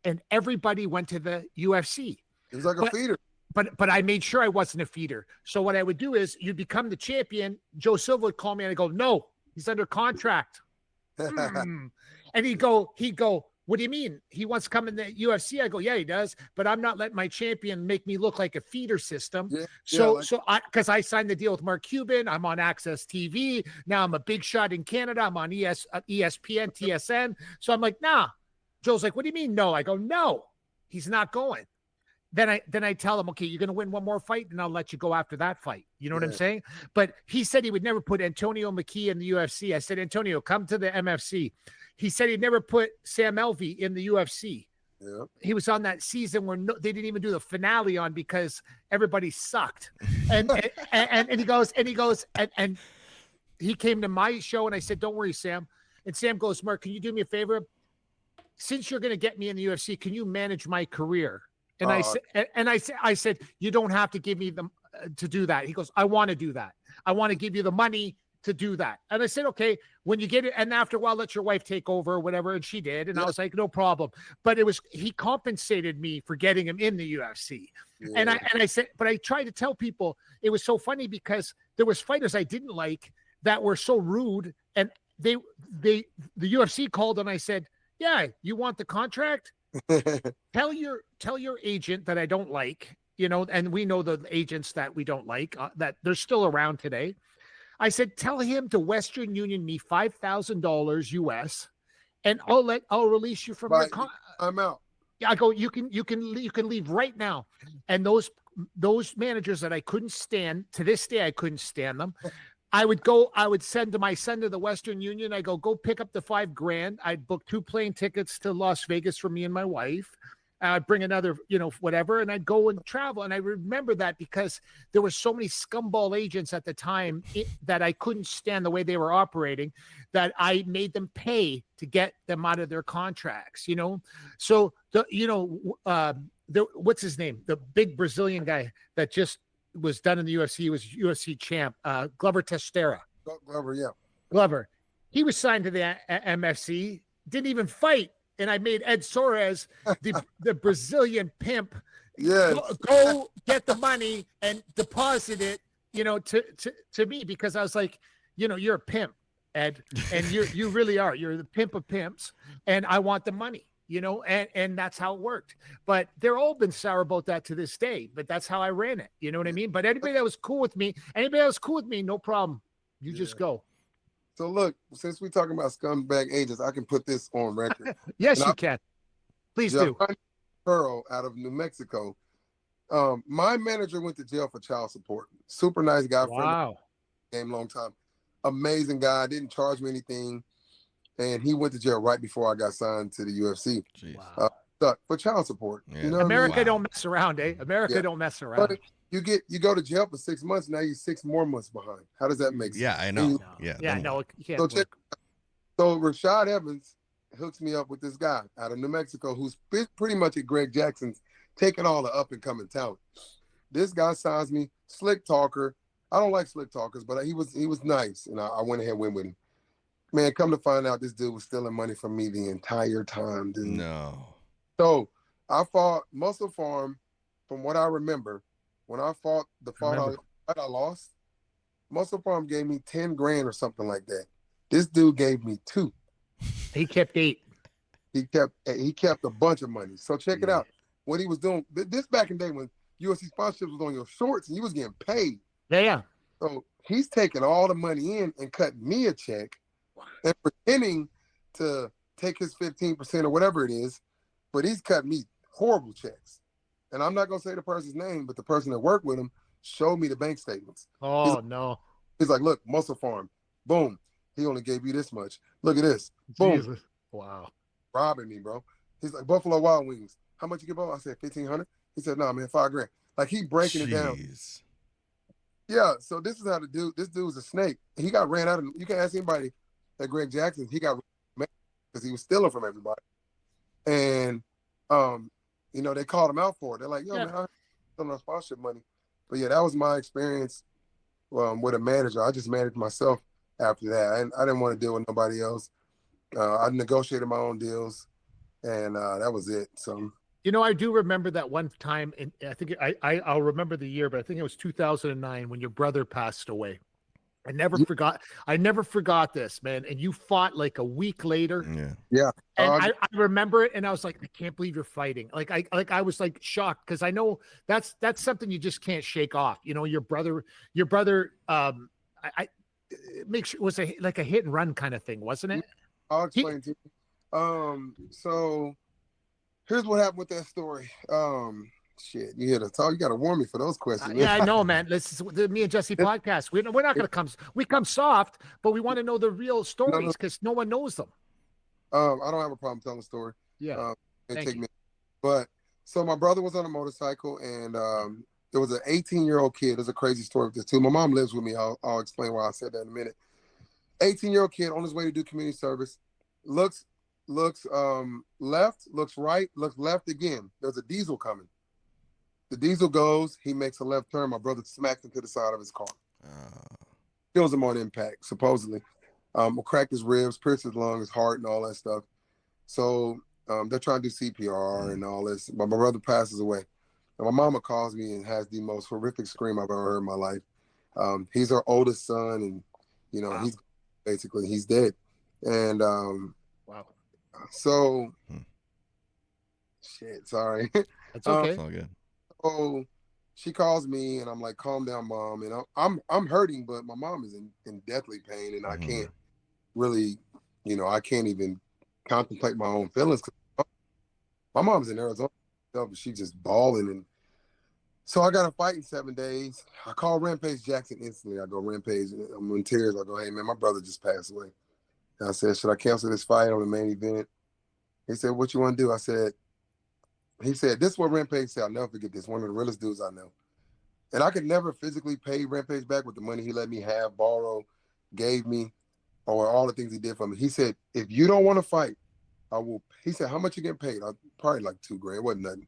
Speaker 1: and everybody went to the UFC.
Speaker 2: It was like a feeder.
Speaker 1: But I made sure I wasn't a feeder. So what I would do is you'd become the champion. Joe Silva would call me and I go, no, he's under contract. And he'd go, what do you mean? He wants to come in the UFC? I go, yeah, he does. But I'm not letting my champion make me look like a feeder system. Because I signed the deal with Mark Cuban. I'm on Access TV. Now I'm a big shot in Canada. I'm on ESPN, TSN. So I'm like, nah. Joe's like, what do you mean no? I go, no, he's not going. Then I tell him, okay, you're going to win one more fight and I'll let you go after that fight. You know what I'm saying? But he said he would never put Antonio McKee in the UFC. I said, Antonio, come to the MFC. He said he'd never put Sam Alvey in the UFC.
Speaker 2: Yeah.
Speaker 1: He was on that season where they didn't even do the finale on because everybody sucked. And he goes, and he came to my show and I said, don't worry, Sam. And Sam goes, Mark, can you do me a favor? Since you're going to get me in the UFC, can you manage my career? And I said, you don't have to give me to do that. He goes, I want to do that. I want to give you the money to do that. And I said, okay, when you get it, and after a while, let your wife take over or whatever. And she did. And I was like, no problem. But he compensated me for getting him in the UFC. Yeah. And I said, but I tried to tell people it was so funny because there was fighters I didn't like that were so rude. And the UFC called and I said, yeah, you want the contract? Tell your agent that I don't like, and we know the agents that we don't like, that they're still around today. I said, tell him to Western Union me $5,000 US, and I'll release you from your
Speaker 2: I'm out.
Speaker 1: Yeah, I go, you can leave right now. And those managers that I couldn't stand, to this day I couldn't stand them. I would send my son to the Western Union. I go pick up the $5,000. I'd book 2 plane tickets to Las Vegas for me and my wife. I'd bring another, whatever. And I'd go and travel. And I remember that because there were so many scumball agents at the time that I couldn't stand the way they were operating, that I made them pay to get them out of their contracts, So, what's his name? The big Brazilian guy that just was done in the UFC. He was UFC champ, Glover Teixeira.
Speaker 2: Glover, yeah.
Speaker 1: Glover. He was signed to the MFC, didn't even fight. And I made Ed Soares, the Brazilian pimp, go get the money and deposit it, to me, because I was like, you're a pimp, Ed, and you really are. You're the pimp of pimps, and I want the money. And that's how it worked. But they're all been sour about that to this day. But that's how I ran it. You know what I mean? But anybody that was cool with me, no problem. You just go.
Speaker 2: So look, since we're talking about scumbag agents, I can put this on record.
Speaker 1: Yes, you can. Please do.
Speaker 2: Pearl out of New Mexico. My manager went to jail for child support. Super nice guy.
Speaker 1: Wow.
Speaker 2: Game long time. Amazing guy. Didn't charge me anything. And he went to jail right before I got signed to the UFC.
Speaker 1: Wow.
Speaker 2: For child support.
Speaker 1: Yeah. America don't mess around, eh? America don't mess around.
Speaker 2: But you go to jail for 6 months, now you're 6 more months behind. How does that make sense?
Speaker 3: Yeah, I know.
Speaker 1: No.
Speaker 2: So Rashad Evans hooks me up with this guy out of New Mexico who's pretty much at Greg Jackson's, taking all the up and coming talent. This guy signs me, slick talker. I don't like slick talkers, but he was nice, and I went ahead and went with him. Man, come to find out, this dude was stealing money from me the entire time, dude.
Speaker 3: No.
Speaker 2: So I fought Muscle Farm, from what I remember. When I fought the fight I lost, Muscle Farm gave me $10,000 or something like that. This dude gave me 2.
Speaker 1: He kept 8.
Speaker 2: He kept a bunch of money. So check it out. What he was doing, this back in the day when UFC sponsorships was on your shorts and you was getting paid.
Speaker 1: Yeah.
Speaker 2: So he's taking all the money in and cutting me a check and pretending to take his 15% or whatever it is but he's cutting me horrible checks. And I'm not gonna say the person's name, but the person that worked with him showed me the bank statements.
Speaker 1: Oh no.
Speaker 2: He's like, look, Muscle Farm, boom. He only gave you this much. Look at this. Boom.
Speaker 1: Jesus. Wow.
Speaker 2: Robbing me, bro. He's like, Buffalo Wild Wings. How much you give up? I said, 1,500. He said, no, man, $5,000. Like, he breaking it down. Yeah, so this is how this dude's a snake. He got ran out of, you can ask anybody that Greg Jackson, he got because he was stealing from everybody. And, you know, they called him out for it. They're like, yo, man, I don't know sponsorship money. But yeah, that was my experience with a manager. I just managed myself after that. I didn't want to deal with nobody else. I negotiated my own deals, and that was it. So,
Speaker 1: you know, I do remember that one time, and I think I'll remember the year, but I think it was 2009 when your brother passed away. I never forgot this, man. And you fought like a week later.
Speaker 2: Yeah.
Speaker 1: And I remember it, and I was like, I can't believe you're fighting. I was like shocked because I know that's something you just can't shake off. You know, your brother. Make sure it was like a hit and run kind of thing, wasn't it?
Speaker 2: I'll explain to you. So here's what happened with that story. Shit, you hear the talk. You got to warn me for those questions.
Speaker 1: Yeah, I know, man. This is the Me and Jesse podcast. We're not going to come. We come soft, but we want to know the real stories because no one knows them.
Speaker 2: I don't have a problem telling the story.
Speaker 1: Yeah,
Speaker 2: But so my brother was on a motorcycle, and there was an 18-year-old kid. There's a crazy story with this too. My mom lives with me. I'll explain why I said that in a minute. 18-year-old kid on his way to do community service. Looks left, looks right, looks left again. There's a diesel coming. The diesel goes, he makes a left turn. My brother smacks into the side of his car. Kills him on impact, supposedly. Cracked his ribs, pierced his lung, his heart, and all that stuff. So they're trying to do CPR and all this. But my brother passes away. And my mama calls me and has the most horrific scream I've ever heard in my life. He's her oldest son, and, you know, he's dead. And
Speaker 1: wow.
Speaker 2: So, shit, sorry.
Speaker 1: That's okay.
Speaker 3: It's all good.
Speaker 2: So she calls me, and I'm like, calm down, Mom. And I'm hurting, but my mom is in deathly pain, and I can't really, you know, I can't even contemplate my own feelings. My mom's in Arizona, but she's just bawling. And so I got a fight in 7 days. I call Rampage Jackson instantly. I go, Rampage, I'm in tears. I go, hey, man, my brother just passed away. And I said, should I cancel this fight on the main event? He said, what you want to do? He said, this is what Rampage said. I'll never forget this. One of the realest dudes I know. And I could never physically pay Rampage back with the money he let me have, borrow, gave me, or all the things he did for me. He said, if you don't want to fight, I will. He said, how much you getting paid? Probably like $2,000. It wasn't nothing.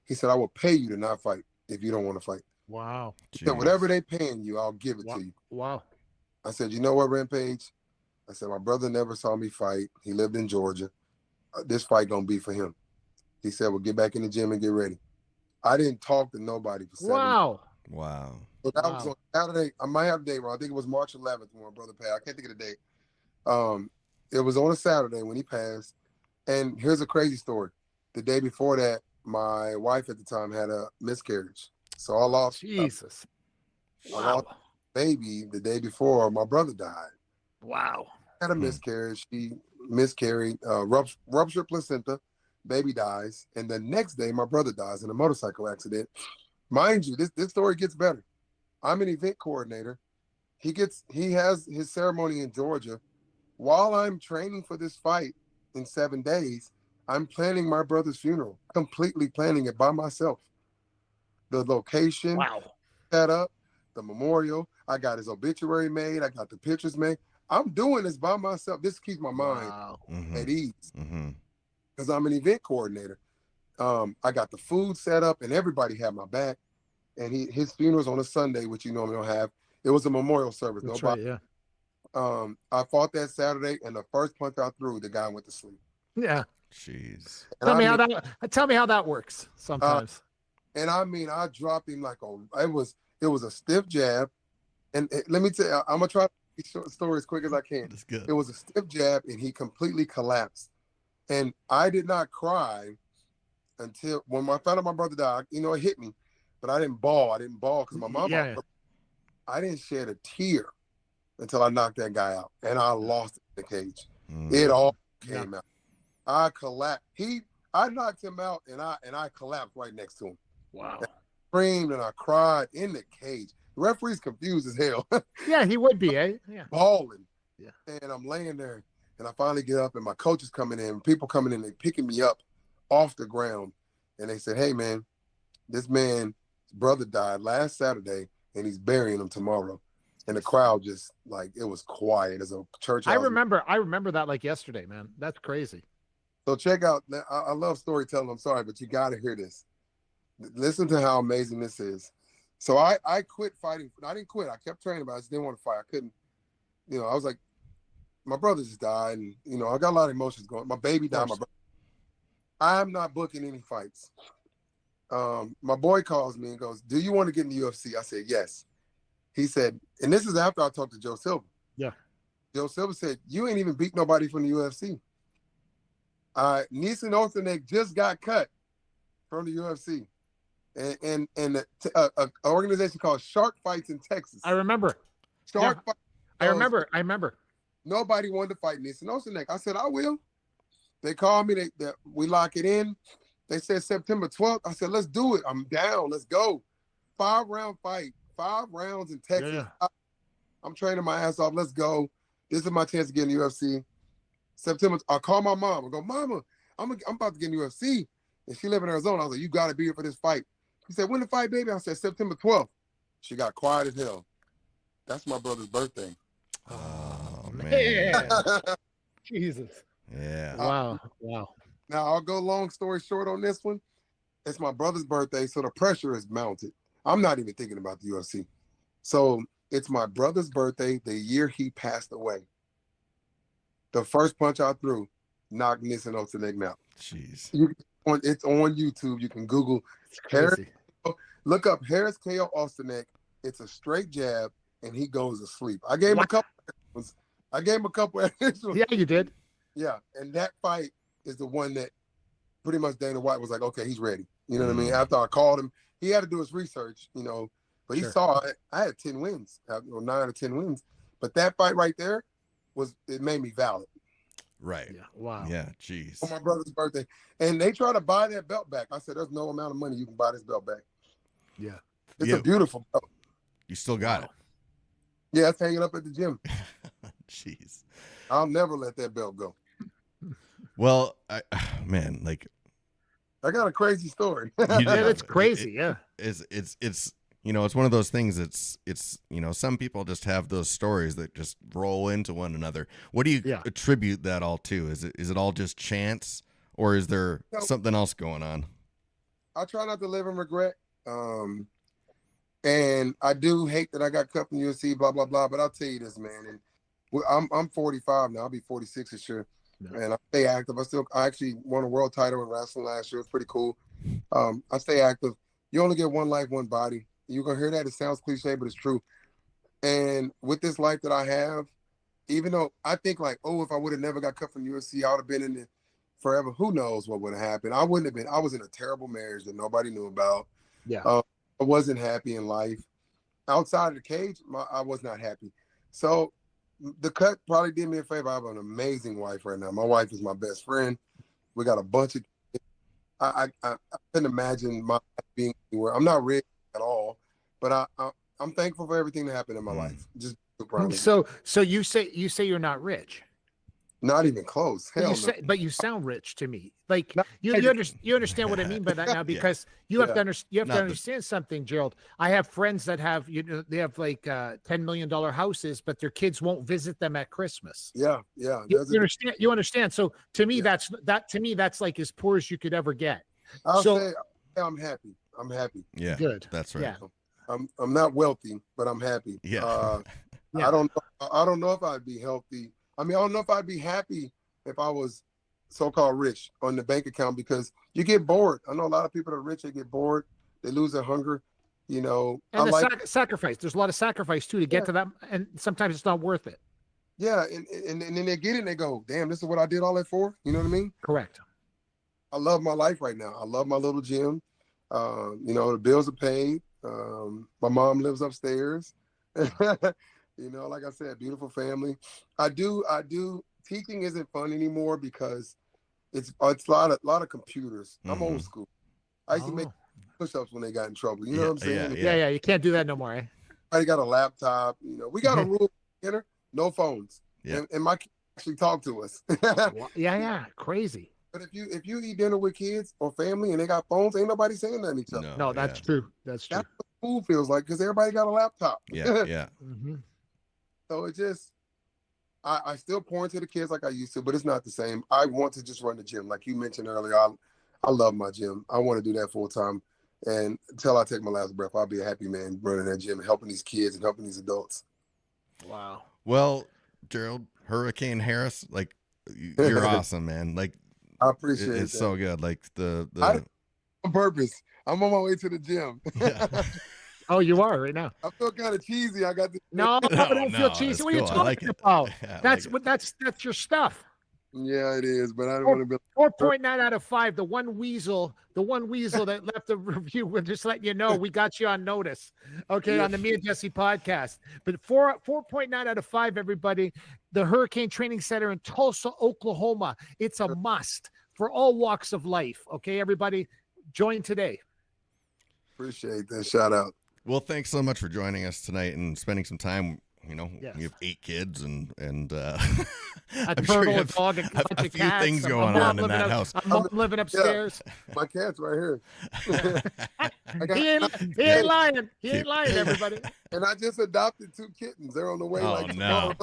Speaker 2: He said, I will pay you to not fight if you don't want to fight.
Speaker 1: Wow.
Speaker 2: He said, whatever they paying you, I'll give it to you.
Speaker 1: Wow.
Speaker 2: I said, you know what, Rampage? I said, my brother never saw me fight. He lived in Georgia. This fight gonna be for him. He said, well, get back in the gym and get ready. I didn't talk to nobody for 7 days.
Speaker 3: Wow.
Speaker 2: So that was on Saturday. I might have a date wrong. I think it was March 11th when my brother passed. I can't think of the date. It was on a Saturday when he passed. And here's a crazy story. The day before that, my wife at the time had a miscarriage. So I lost I lost baby the day before my brother died.
Speaker 1: Wow.
Speaker 2: Had a miscarriage. She miscarried, ruptured placenta. Baby dies, and the next day my brother dies in a motorcycle accident. Mind you, this story gets better. I'm an event coordinator. He has his ceremony in Georgia. While I'm training for this fight in 7 days, I'm planning my brother's funeral, completely planning it by myself. The location, set up, the memorial. I got his obituary made. I got the pictures made. I'm doing this by myself. This keeps my mind at ease. Because I'm an event coordinator. I got the food set up, and everybody had my back. And his funeral's on a Sunday, which you normally don't have. It was a memorial service.
Speaker 1: That's
Speaker 2: nobody.
Speaker 1: Right, yeah.
Speaker 2: I fought that Saturday, and the first punch I threw, the guy went to sleep.
Speaker 1: Yeah.
Speaker 3: Jeez.
Speaker 1: Tell me how that works sometimes.
Speaker 2: And I mean, I dropped him like it was a stiff jab. And let me tell you, I'm gonna try to be short story as quick as I can.
Speaker 3: That's good.
Speaker 2: It was a stiff jab, and he completely collapsed. And I did not cry until when I found out my brother died. You know, it hit me, but I didn't bawl. Because my mom.
Speaker 1: Yeah.
Speaker 2: I didn't shed a tear until I knocked that guy out, and I lost the cage. It all came out. I collapsed. I knocked him out, and I collapsed right next to him.
Speaker 1: Wow.
Speaker 2: And I screamed and I cried in the cage. The referee's confused as hell.
Speaker 1: Yeah, he would be, eh? Yeah.
Speaker 2: Balling.
Speaker 1: Yeah.
Speaker 2: And I'm laying there, and I finally get up, and my coach is coming in. People coming in, they picking me up off the ground, and they said, "Hey, man, this man's brother died last Saturday, and he's burying him tomorrow." And the crowd just like it was quiet as a church.
Speaker 1: I remember that like yesterday, man. That's crazy.
Speaker 2: So check out. I love storytelling. I'm sorry, but you got to hear this. Listen to how amazing this is. So I quit fighting. I didn't quit. I kept training, but I just didn't want to fight. I couldn't. You know, I was like, my brother just died, and you know, I got a lot of emotions going. My baby died. My brother. I'm not booking any fights. My boy calls me and goes, "Do you want to get in the UFC?" I said, "Yes." He said, and this is after I talked to Joe Silva.
Speaker 1: Yeah.
Speaker 2: Joe Silva said, "You ain't even beat nobody from the UFC." Neeson Ostanek just got cut from the UFC, and an organization called Shark Fights in Texas.
Speaker 1: I remember.
Speaker 2: Shark Fights.
Speaker 1: I remember.
Speaker 2: Nobody wanted to fight Neeson Ostanek. I said, "I will." They called me. We lock it in. They said September 12th. I said, "Let's do it. I'm down. Let's go." 5-round fight. 5 rounds in Texas.
Speaker 1: Yeah.
Speaker 2: I'm training my ass off. Let's go. This is my chance to get in the UFC. September. I call my mom. I go, "Mama, I'm about to get in the UFC." And she live in Arizona. I was like, "You got to be here for this fight." She said, "When the fight, baby?" I said, "September 12th." She got quiet as hell. That's my brother's birthday.
Speaker 3: Oh man.
Speaker 1: Yeah. Jesus.
Speaker 3: Yeah.
Speaker 1: Wow.
Speaker 2: Now I'll go long story short on this one. It's my brother's birthday, so the pressure is mounted. I'm not even thinking about the UFC. So it's my brother's birthday, the year he passed away. The first punch I threw knocked Neeson Ostanek out.
Speaker 3: Jeez.
Speaker 2: It's on YouTube. You can Google
Speaker 1: It's crazy.
Speaker 2: Look up Harris KO Ostanek. It's a straight jab, and he goes to sleep. I gave him a couple extras.
Speaker 1: Yeah, you did.
Speaker 2: Yeah, and that fight is the one that pretty much Dana White was like, "Okay, he's ready." You know what I mean? After I called him, he had to do his research, you know, but he saw I had 10 wins, 9 or 10 wins. But that fight right there it made me valid.
Speaker 3: Right.
Speaker 1: Yeah. Wow.
Speaker 3: Yeah. Jeez.
Speaker 2: On my brother's birthday. And they try to buy that belt back. I said, "There's no amount of money you can buy this belt back."
Speaker 1: Yeah.
Speaker 2: It's a beautiful belt.
Speaker 3: You still got it.
Speaker 2: Yeah, it's hanging up at the gym.
Speaker 3: Jeez.
Speaker 2: I'll never let that belt go.
Speaker 3: Well, man, like
Speaker 2: I got a crazy story.
Speaker 3: you
Speaker 1: Yeah,
Speaker 3: do.
Speaker 1: that's crazy. Yeah.
Speaker 3: It's you know, it's one of those things. It's you know, some people just have those stories that just roll into one another. What do you attribute that all to? Is it all just chance, or is there something else going on?
Speaker 2: I try not to live in regret. And I do hate that I got cut from UFC, blah blah blah. But I'll tell you this, man. And I'm 45 now. I'll be 46 this year. Yeah. And I stay active. I actually won a world title in wrestling last year. It's pretty cool. I stay active. You only get one life, one body. You're gonna hear that. It sounds cliche, but it's true. And with this life that I have, even though I think like, oh, if I would have never got cut from UFC, I would have been in it forever. Who knows what would have happened? I wouldn't have been. I was in a terrible marriage that nobody knew about.
Speaker 1: Yeah.
Speaker 2: I wasn't happy in life. Outside of the cage, I was not happy. So the cut probably did me a favor. I have an amazing wife right now. My wife is my best friend. We got a bunch of kids. I couldn't imagine my life being anywhere. I'm not rich at all, but I'm thankful for everything that happened in my life. Just proud of
Speaker 1: so you say you're not rich.
Speaker 2: Not even close. Hell no.
Speaker 1: But you sound rich to me. Like you understand what I mean by that now, because you have to understand something, Gerald. I have friends that have they have like $10 million houses, but their kids won't visit them at Christmas.
Speaker 2: Yeah.
Speaker 1: You understand. So to me, that's like as poor as you could ever get.
Speaker 2: I'll say I'm happy. I'm happy.
Speaker 3: Yeah.
Speaker 1: Good.
Speaker 3: That's right.
Speaker 1: Yeah.
Speaker 2: I'm not wealthy, but I'm happy.
Speaker 3: Yeah.
Speaker 2: I don't know if I'd be healthy. I mean, I don't know if I'd be happy if I was so-called rich on the bank account, because you get bored. I know a lot of people that are rich, they get bored. They lose their hunger, you know.
Speaker 1: And sacrifice. There's a lot of sacrifice, too, to get to that. And sometimes it's not worth it.
Speaker 2: Yeah. And then they get it and they go, damn, this is what I did all that for? You know what I mean?
Speaker 1: Correct.
Speaker 2: I love my life right now. I love my little gym. You know, the bills are paid. My mom lives upstairs. You know, like I said, beautiful family. I do. Teaching isn't fun anymore because it's a lot of computers. I'm old school. I used to make
Speaker 1: Oh.
Speaker 2: push-ups when they got in trouble. You know what I'm saying?
Speaker 1: Yeah. You can't do that no more. Eh?
Speaker 2: I got a laptop. You know, we got a rule dinner, no phones.
Speaker 3: Yeah.
Speaker 2: And my kids actually talk to us.
Speaker 1: Yeah. Crazy.
Speaker 2: But if you eat dinner with kids or family and they got phones, ain't nobody saying nothing to each other.
Speaker 1: No, that's true. That's true.
Speaker 2: That's what food feels like because everybody got a laptop.
Speaker 3: Yeah.
Speaker 2: So it just, I still pour into the kids like I used to, but it's not the same. I want to just run the gym. Like you mentioned earlier, I love my gym. I want to do that full time. And until I take my last breath, I'll be a happy man running that gym and helping these kids and helping these adults.
Speaker 1: Wow.
Speaker 3: Well, Gerald Hurricane Harris, like you're awesome, man. Like
Speaker 2: I appreciate it.
Speaker 3: It's so good. Like the
Speaker 2: on purpose. I'm on my way to the gym.
Speaker 3: Yeah.
Speaker 1: Oh, you are right now.
Speaker 2: I feel kind of cheesy. I got the
Speaker 1: No, I don't feel cheesy. What are you talking about? That's your stuff.
Speaker 2: Yeah, it is, but I don't want to be
Speaker 1: 4.9 out of 5. The one weasel that left the review. We're just letting you know we got you on notice. Okay, on the Me and Jesse podcast. But 4.9 out of 5, everybody. The Hurricane Training Center in Tulsa, Oklahoma. It's a must for all walks of life. Okay, everybody, join today.
Speaker 2: Appreciate that shout out.
Speaker 3: Well, thanks so much for joining us tonight and spending some time. You know,
Speaker 1: Yes.
Speaker 3: you have 8 kids and
Speaker 1: A
Speaker 3: I'm
Speaker 1: turtle,
Speaker 3: sure you
Speaker 1: a
Speaker 3: have
Speaker 1: dog, a bunch
Speaker 3: a
Speaker 1: of
Speaker 3: few
Speaker 1: cats.
Speaker 3: things going on in that house.
Speaker 1: I'm living upstairs.
Speaker 2: My cat's right here.
Speaker 1: He ain't lying. He ain't lying, everybody.
Speaker 2: And I just adopted 2 kittens. They're on the way.
Speaker 3: Oh, no.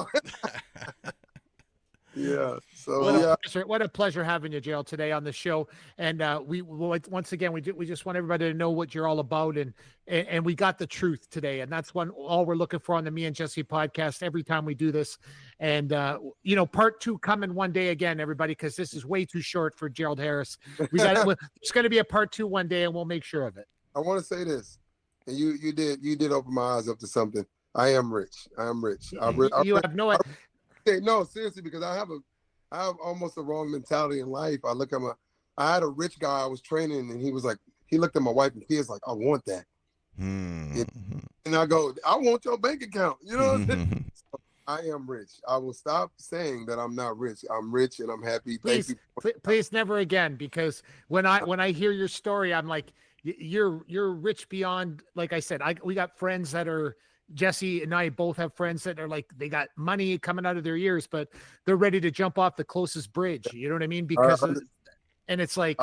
Speaker 2: Yeah. So
Speaker 1: What a pleasure having you, Gerald, today on the show. And we once again we just want everybody to know what you're all about, and we got the truth today, and that's all we're looking for on the Me and Jesse podcast every time we do this. And part 2 coming one day again, everybody, because this is way too short for Gerald Harris. We got it's going to be a part 2 one day, and we'll make sure of it.
Speaker 2: I want to say this, and you did open my eyes up to something. I am rich.
Speaker 1: You have no.
Speaker 2: No, seriously, because I have almost a wrong mentality in life. I had a rich guy I was training, and he looked at my wife and kids like, I want that. And I go, I want your bank account. You know what I'm saying? So I am rich. I will stop saying that I'm not rich. I'm rich and I'm happy.
Speaker 1: Please never again, because when I hear your story, I'm like, you're rich beyond, like I said, we got friends that are, Jesse and I both have friends that are like, they got money coming out of their ears, but they're ready to jump off the closest bridge. You know what I mean? Because, and it's like,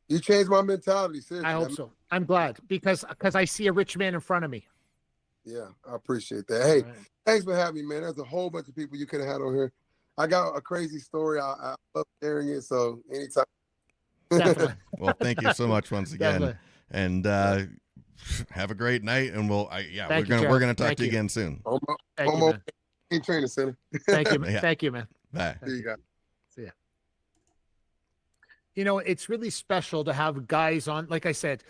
Speaker 2: you changed my mentality. Seriously.
Speaker 1: I hope so. I'm glad because I see a rich man in front of me.
Speaker 2: Yeah, I appreciate that. Hey, thanks for having me, man. There's a whole bunch of people you could have had on here. I got a crazy story. I love sharing it. So anytime.
Speaker 1: Definitely.
Speaker 3: Well, thank you so much once again.
Speaker 1: Definitely.
Speaker 3: And, have a great night, and we're gonna talk to you again soon.
Speaker 1: Thank you, man.
Speaker 2: Training Center.
Speaker 1: Thank you,
Speaker 3: Yeah.
Speaker 1: Thank you, man.
Speaker 3: Bye.
Speaker 2: See you guys.
Speaker 1: See ya. It's really special to have guys on. Like I said,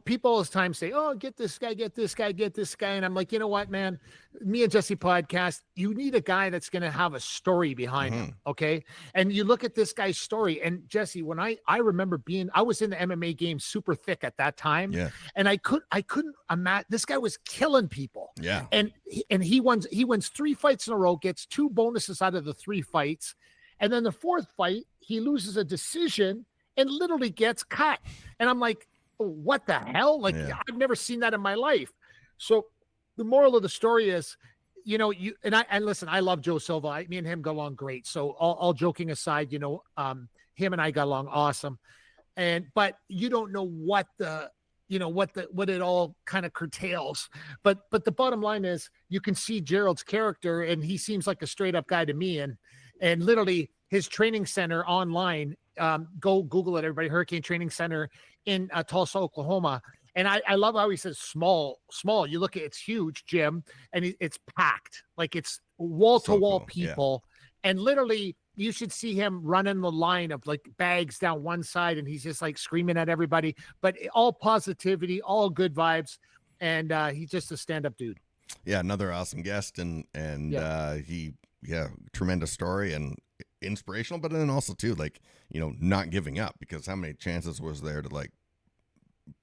Speaker 1: people all the time say, "Oh, get this guy, get this guy, get this guy," and I'm like, you know what, man? Me and Jesse podcast. You need a guy that's going to have a story behind him, okay? And you look at this guy's story, and Jesse, when I remember I was in the MMA game super thick at that time, and I couldn't imagine this guy was killing people, and he wins 3 fights in a row, gets 2 bonuses out of the 3 fights. And then the 4th fight, he loses a decision and literally gets cut. And I'm like, what the hell? Like, I've never seen that in my life. So the moral of the story is, and listen, I love Joe Silva. Me and him go along great. So all joking aside, him and I got along awesome. But you don't know what it all kind of curtails. But the bottom line is you can see Gerald's character, and he seems like a straight up guy to me. And literally his training center online, go Google it, everybody, Hurricane Training Center in Tulsa, Oklahoma. And I love how he says small. You look at it's huge gym, and it's packed. Like it's wall to wall people. And literally you should see him running the line of like bags down one side, and he's just like screaming at everybody, but all positivity, all good vibes. And he's just a stand-up dude.
Speaker 3: Yeah. Another awesome guest. And he, tremendous story and inspirational, but then also too, like, not giving up, because how many chances was there to like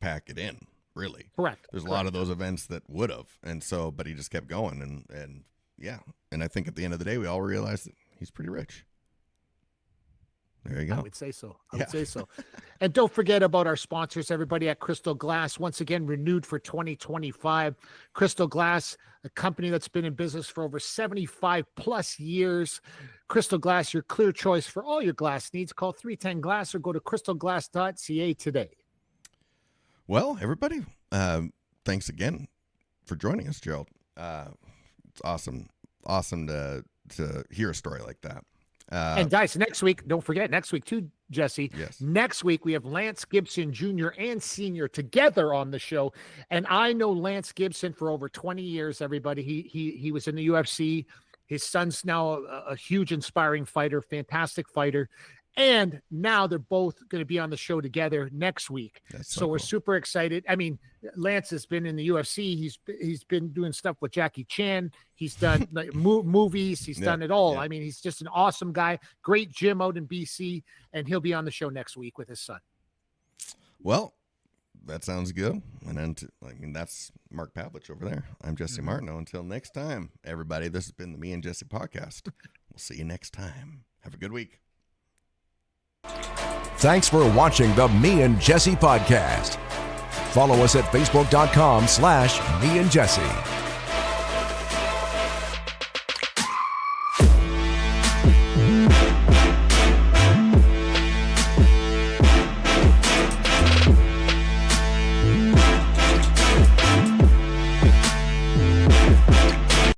Speaker 3: pack it in, really?
Speaker 1: Correct.
Speaker 3: There's a lot of those events that would have. And so, but he just kept going. And I think at the end of the day, we all realized that he's pretty rich. There you go.
Speaker 1: I would say so. And don't forget about our sponsors, everybody at Crystal Glass. Once again, renewed for 2025. Crystal Glass, a company that's been in business for over 75 plus years. Crystal Glass, your clear choice for all your glass needs. Call 310 Glass or go to crystalglass.ca today.
Speaker 3: Well, everybody, thanks again for joining us, Gerald. It's awesome to hear a story like that.
Speaker 1: And guys, next week, don't forget, next week too, Jesse.
Speaker 3: Yes.
Speaker 1: Next week, we have Lance Gibson Jr. and Sr. together on the show. And I know Lance Gibson for over 20 years, everybody. He was in the UFC. His son's now a huge, inspiring fighter, fantastic fighter. And now they're both going to be on the show together next week. So we're super excited. I mean, Lance has been in the UFC. He's been doing stuff with Jackie Chan. He's done like movies. He's done it all. I mean, he's just an awesome guy. Great gym out in BC, and he'll be on the show next week with his son.
Speaker 3: Well, that sounds good. And then, that's Mark Pavlich over there. I'm Jesse Martineau. Until next time, everybody, this has been the Me and Jesse podcast. We'll see you next time. Have a good week.
Speaker 4: Thanks for watching the Me and Jesse podcast. Follow us at facebook.com/Me and Jesse.